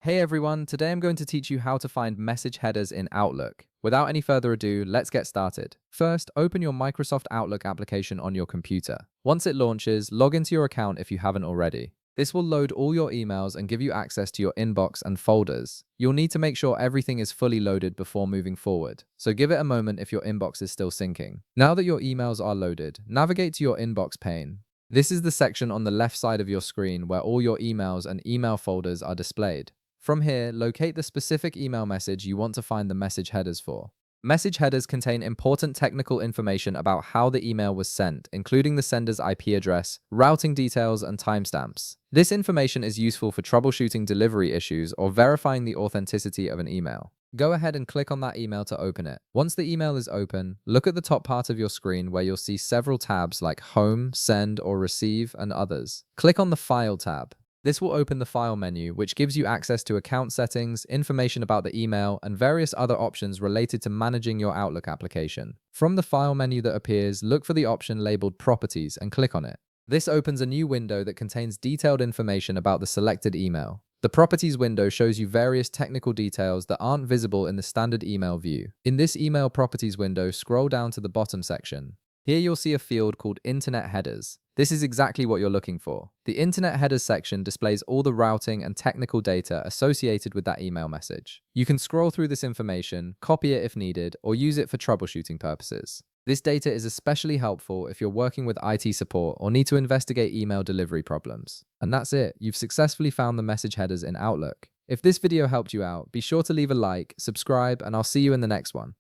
Hey everyone, today I'm going to teach you how to find message headers in Outlook. Without any further ado, let's get started. First, open your Microsoft Outlook application on your computer. Once it launches, log into your account if you haven't already. This will load all your emails and give you access to your inbox and folders. You'll need to make sure everything is fully loaded before moving forward, so give it a moment if your inbox is still syncing. Now that your emails are loaded, navigate to your inbox pane. This is the section on the left side of your screen where all your emails and email folders are displayed. From here, locate the specific email message you want to find the message headers for. Message headers contain important technical information about how the email was sent, including the sender's IP address, routing details, and timestamps. This information is useful for troubleshooting delivery issues or verifying the authenticity of an email. Go ahead and click on that email to open it. Once the email is open, look at the top part of your screen where you'll see several tabs like Home, Send, or Receive, and others. Click on the File tab. This will open the File menu, which gives you access to account settings, information about the email, and various other options related to managing your Outlook application. From the File menu that appears, look for the option labeled Properties and click on it. This opens a new window that contains detailed information about the selected email. The Properties window shows you various technical details that aren't visible in the standard email view. In this Email Properties window, scroll down to the bottom section. Here you'll see a field called Internet Headers. This is exactly what you're looking for. The Internet Headers section displays all the routing and technical data associated with that email message. You can scroll through this information, copy it if needed, or use it for troubleshooting purposes. This data is especially helpful if you're working with IT support or need to investigate email delivery problems. And that's it, you've successfully found the message headers in Outlook. If this video helped you out, be sure to leave a like, subscribe, and I'll see you in the next one.